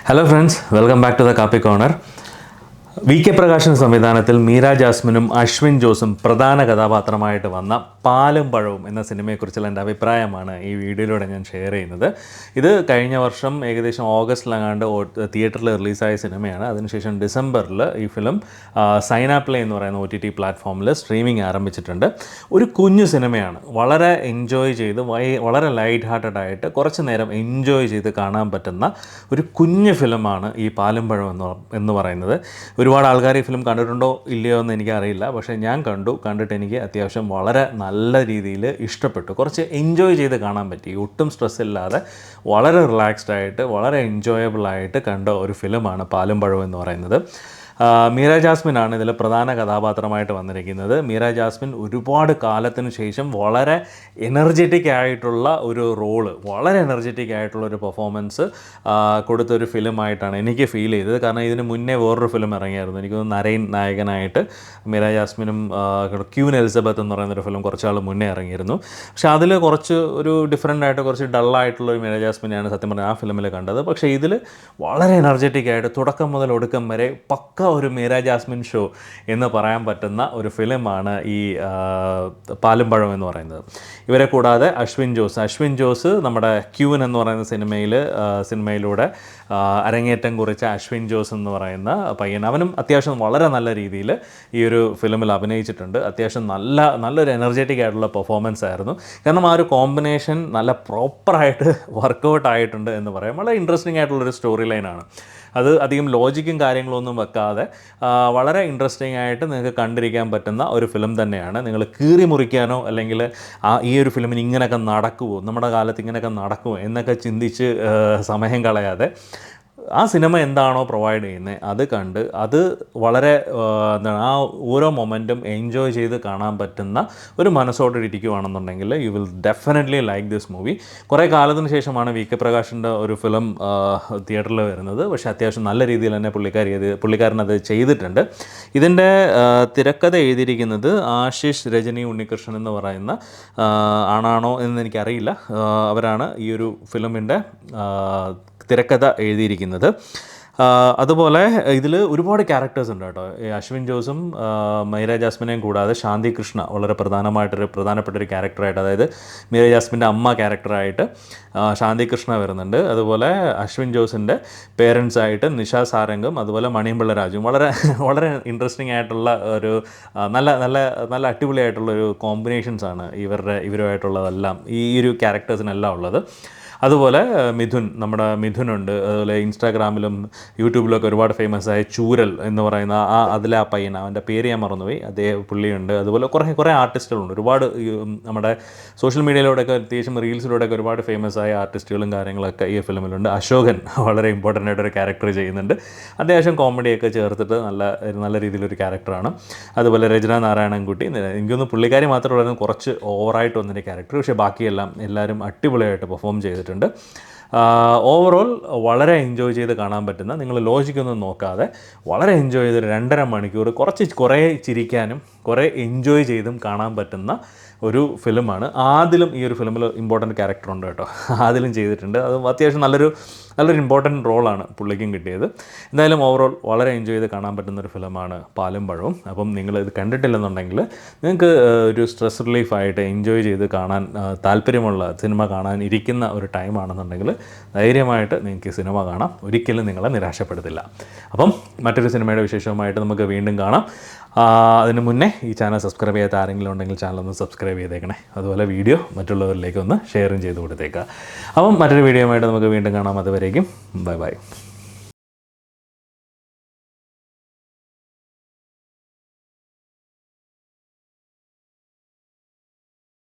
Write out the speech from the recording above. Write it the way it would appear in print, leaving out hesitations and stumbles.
Hello friends, welcome back to the Kapi Corner. VK Prakashan സംവിധാനത്തിൽ മീര ജാസ്മിനും അശ്വിൻ ജോസും പ്രധാന കഥാപാത്രമായിട്ട് വന്ന പാലും പഴവും എന്ന സിനിമയെക്കുറിച്ചുള്ള എൻ്റെ അഭിപ്രായമാണ് ഈ വീഡിയോയിലൂടെ ഞാൻ ഷെയർ ചെയ്യുന്നത്. ഇത് കഴിഞ്ഞ വർഷം ഏകദേശം ഓഗസ്റ്റിലെങ്ങാണ്ട് തിയേറ്ററിൽ റിലീസായ സിനിമയാണ്. അതിനുശേഷം ഡിസംബറിൽ ഈ ഫിലിം സൈനാപ്ലേ എന്ന് പറയുന്ന OTT പ്ലാറ്റ്ഫോമിൽ സ്ട്രീമിംഗ് ആരംഭിച്ചിട്ടുണ്ട്. ഒരു കുഞ്ഞു സിനിമയാണ്. വളരെ എൻജോയ് ചെയ്ത് വളരെ ലൈറ്റ് ഹാർട്ടഡ് ആയിട്ട് കുറച്ച് നേരം എൻജോയ് ചെയ്ത് കാണാൻ പറ്റുന്ന ഒരു കുഞ്ഞു ഫിലിമാണ് ഈ പാലും പഴം എന്ന് പറയുന്നത്. ഒരുപാട് ആൾക്കാർ ഈ ഫിലിം കണ്ടിട്ടുണ്ടോ ഇല്ലയോ എന്ന് എനിക്കറിയില്ല. പക്ഷേ ഞാൻ കണ്ടിട്ട് എനിക്ക് അത്യാവശ്യം വളരെ നല്ല രീതിയിൽ ഇഷ്ടപ്പെട്ടു. കുറച്ച് എൻജോയ് ചെയ്ത് കാണാൻ പറ്റി. ഒട്ടും സ്ട്രെസ് ഇല്ലാതെ വളരെ റിലാക്സ്ഡ് ആയിട്ട് വളരെ എൻജോയബിൾ ആയിട്ട് കണ്ട ഒരു ഫിലിമാണ് പാലും പഴവും എന്ന് പറയുന്നത്. മീര ജാസ്മിൻ ആണ് ഇതിൽ പ്രധാന കഥാപാത്രമായിട്ട് വന്നിരിക്കുന്നത്. മീര ജാസ്മിൻ ഒരുപാട് കാലത്തിന് ശേഷം വളരെ എനർജറ്റിക് ആയിട്ടുള്ള ഒരു റോള്, വളരെ എനർജറ്റിക് ആയിട്ടുള്ള ഒരു പെർഫോമൻസ് കൊടുത്തൊരു ഫിലിമായിട്ടാണ് എനിക്ക് ഫീൽ ചെയ്തത്. കാരണം ഇതിന് മുന്നേ വേറൊരു ഫിലിം ഇറങ്ങിയായിരുന്നു. എനിക്കൊന്ന് നരൈൻ നായകനായിട്ട് മീര ജാസ്മിനും ക്യൂൻ എലിസബത്ത് എന്ന് പറയുന്നൊരു ഫിലിം കുറച്ചാൾ മുന്നേ ഇറങ്ങിയിരുന്നു. പക്ഷേ അതിൽ കുറച്ച് ഒരു ഡിഫറെൻ്റ് ആയിട്ട് കുറച്ച് ഡള്ളായിട്ടുള്ള ഒരു മീര ജാസ്മിനെയാണ് സത്യം പറഞ്ഞാൽ ആ ഫിലിമിൽ കണ്ടത്. പക്ഷേ ഇതിൽ വളരെ എനർജറ്റിക് ആയിട്ട് തുടക്കം മുതൽ ഒടുക്കം വരെ പക്ക ഒരു മീര ജാസ്മിൻ ഷോ എന്ന് പറയാൻ പറ്റുന്ന ഒരു ഫിലിമാണ് ഈ പാലും പഴം എന്ന് പറയുന്നത്. ഇവരെ കൂടാതെ അശ്വിൻ ജോസ് നമ്മുടെ ക്യൂൻ എന്ന് പറയുന്ന സിനിമയിലൂടെ അരങ്ങേറ്റം കുറിച്ച അശ്വിൻ ജോസ് എന്ന് പറയുന്ന പയ്യൻ, അവനും അത്യാവശ്യം വളരെ നല്ല രീതിയിൽ ഈ ഒരു ഫിലിമിൽ അഭിനയിച്ചിട്ടുണ്ട്. അത്യാവശ്യം നല്ലൊരു എനർജറ്റിക് ആയിട്ടുള്ള പെർഫോമൻസ് ആയിരുന്നു. കാരണം ആ ഒരു കോമ്പിനേഷൻ നല്ല പ്രോപ്പറായിട്ട് വർക്കൗട്ട് ആയിട്ടുണ്ട് എന്ന് പറയാം. വളരെ ഇൻട്രസ്റ്റിംഗ് ആയിട്ടുള്ളൊരു സ്റ്റോറി ലൈനാണ്. അത് അധികം ലോജിക്കും കാര്യങ്ങളൊന്നും വെക്കാതെ വളരെ ഇൻട്രസ്റ്റിംഗ് ആയിട്ട് നിങ്ങൾക്ക് കണ്ടിരിക്കാൻ പറ്റുന്ന ഒരു ഫിലിം തന്നെയാണ്. നിങ്ങൾ കീറി മുറിക്കാനോ അല്ലെങ്കിൽ ഈ ഒരു ഫിലിമിന് ഇങ്ങനെയൊക്കെ നടക്കുമോ, നമ്മുടെ കാലത്ത് ഇങ്ങനെയൊക്കെ നടക്കുമോ എന്നൊക്കെ ചിന്തിച്ച് സമയം കളയാതെ ആ സിനിമ എന്താണോ പ്രൊവൈഡ് ചെയ്യുന്നത് അത് കണ്ട് അത് വളരെ ആ ഓരോ മൊമെൻറ്റും എൻജോയ് ചെയ്ത് കാണാൻ പറ്റുന്ന ഒരു മനസ്സോടെ ഇരിക്കുകയാണെന്നുണ്ടെങ്കിൽ you will definitely like this movie. കുറേ കാലത്തിന് ശേഷമാണ് VK പ്രകാശിൻ്റെ ഒരു ഫിലിം തിയേറ്ററിൽ വരുന്നത്. പക്ഷേ അത്യാവശ്യം നല്ല രീതിയിൽ തന്നെ പുള്ളിക്കാരനത് ചെയ്തിട്ടുണ്ട്. ഇതിൻ്റെ തിരക്കഥ എഴുതിയിരിക്കുന്നത് ആശിഷ് രജനി ഉണ്ണികൃഷ്ണൻ എന്ന് പറയുന്ന ആണാണോ എന്ന് എനിക്കറിയില്ല. അവരാണ് ഈ ഒരു ഫിലിമിൻ്റെ തിരക്കഥ എഴുതിയിരിക്കുന്നത്. അതുപോലെ ഇതിൽ ഒരുപാട് ക്യാരക്ടേഴ്സ് ഉണ്ട് കേട്ടോ. അശ്വിൻ ജോസും മീര ജാസ്മിനെയും കൂടാതെ ശാന്തി കൃഷ്ണ വളരെ പ്രധാനപ്പെട്ട ഒരു ക്യാരക്ടറായിട്ട്, അതായത് മീര ജാസ്മിൻ്റെ അമ്മ ക്യാരക്ടറായിട്ട് ശാന്തി കൃഷ്ണ വരുന്നുണ്ട്. അതുപോലെ അശ്വിൻ ജോസിൻ്റെ പേരൻസായിട്ട് നിഷ സാരംഗും അതുപോലെ മണിയമ്പിള്ള രാജുവും വളരെ ഇൻട്രസ്റ്റിംഗ് ആയിട്ടുള്ള ഒരു നല്ല അടിപൊളിയായിട്ടുള്ളൊരു കോമ്പിനേഷൻസാണ് ഇവരുമായിട്ടുള്ളതെല്ലാം, ഈ ഒരു ക്യാരക്ടേഴ്സിനെല്ലാം ഉള്ളത്. അതുപോലെ നമ്മുടെ മിഥുനുണ്ട്. അതുപോലെ ഇൻസ്റ്റാഗ്രാമിലും യൂട്യൂബിലൊക്കെ ഒരുപാട് ഫേമസ് ആയ ചൂരൽ എന്ന് പറയുന്ന അതിലെ ആ പയ്യൻ, അവൻ്റെ പേര് ഞാൻ മറന്നുപോയി, പുള്ളിയുണ്ട്. അതുപോലെ കുറേ ആർട്ടിസ്റ്റുകളുണ്ട്. ഒരുപാട് നമ്മുടെ സോഷ്യൽ മീഡിയയിലൂടെയൊക്കെ അത്യാവശ്യം റീൽസിലൂടെയൊക്കെ ഒരുപാട് ഫേമസ് ആയ ആർട്ടിസ്റ്റുകളും കാര്യങ്ങളൊക്കെ ഈ ഫിലിമിലുണ്ട്. അശോകൻ വളരെ ഇമ്പോർട്ടൻ്റ് ആയിട്ടൊരു ക്യാരക്ടർ ചെയ്യുന്നുണ്ട്. അത്യാവശ്യം കോമഡിയൊക്കെ ചേർത്തിട്ട് നല്ല രീതിയിലൊരു ക്യാരക്ടറാണ്. അതുപോലെ രചന നാരായണൻകുട്ടി, എനിക്കൊന്ന് പുള്ളിക്കാരി മാത്രമേ കുറച്ച് ഓവറായിട്ട് വന്നൊരു ക്യാരക്ടർ, പക്ഷേ ബാക്കിയെല്ലാം എല്ലാവരും അടിപൊളിയായിട്ട് പെർഫോം ചെയ്തിട്ടുണ്ട്. ഓവറോൾ വളരെ എൻജോയ് ചെയ്ത് കാണാൻ പറ്റുന്ന, നിങ്ങൾ ലോജിക്കൊന്നും നോക്കാതെ വളരെ എൻജോയ് ചെയ്ത് 2.5 മണിക്കൂർ കുറേ ചിരിക്കാനും കുറേ എൻജോയ് ചെയ്തും കാണാൻ പറ്റുന്ന ഒരു ഫിലിമാണ്. ആദിലും ഈ ഒരു ഫിലിമിൽ ഇമ്പോർട്ടൻറ്റ് ക്യാരക്ടറുണ്ട് കേട്ടോ. ആദിലും ചെയ്തിട്ടുണ്ട്. അത് അത്യാവശ്യം നല്ലൊരു ഇമ്പോർട്ടൻറ്റ് റോളാണ് പുള്ളിക്കും കിട്ടിയത്. എന്തായാലും ഓവറോൾ വളരെ എൻജോയ് ചെയ്ത് കാണാൻ പറ്റുന്നൊരു ഫിലിമാണ് പാലും പഴവും. അപ്പം നിങ്ങളിത് കണ്ടിട്ടില്ലെന്നുണ്ടെങ്കിൽ നിങ്ങൾക്ക് ഒരു സ്ട്രെസ് റിലീഫായിട്ട് എൻജോയ് ചെയ്ത് കാണാൻ താല്പര്യമുള്ള സിനിമ കാണാൻ ഇരിക്കുന്ന ഒരു ടൈമാണെന്നുണ്ടെങ്കിൽ ധൈര്യമായിട്ട് നിങ്ങൾക്ക് ഈ സിനിമ കാണാം. ഒരിക്കലും നിങ്ങളെ നിരാശപ്പെടുത്തില്ല. അപ്പം മറ്റൊരു സിനിമയുടെ വിശേഷവുമായിട്ട് നമുക്ക് വീണ്ടും കാണാം. അതിന് മുന്നേ ഈ ചാനൽ സബ്സ്ക്രൈബ് ചെയ്യാത്ത ആരെങ്കിലും ഉണ്ടെങ്കിൽ ചാനലൊന്ന് സബ്സ്ക്രൈബ് ചെയ്തേക്കണേ. അതുപോലെ വീഡിയോ മറ്റുള്ളവരിലേക്ക് ഒന്ന് ഷെയറും ചെയ്ത് കൊടുത്തേക്കുക. അപ്പം മറ്റൊരു വീഡിയോയുമായിട്ട് നമുക്ക് വീണ്ടും കാണാം. അതുവരേക്കും ബൈ.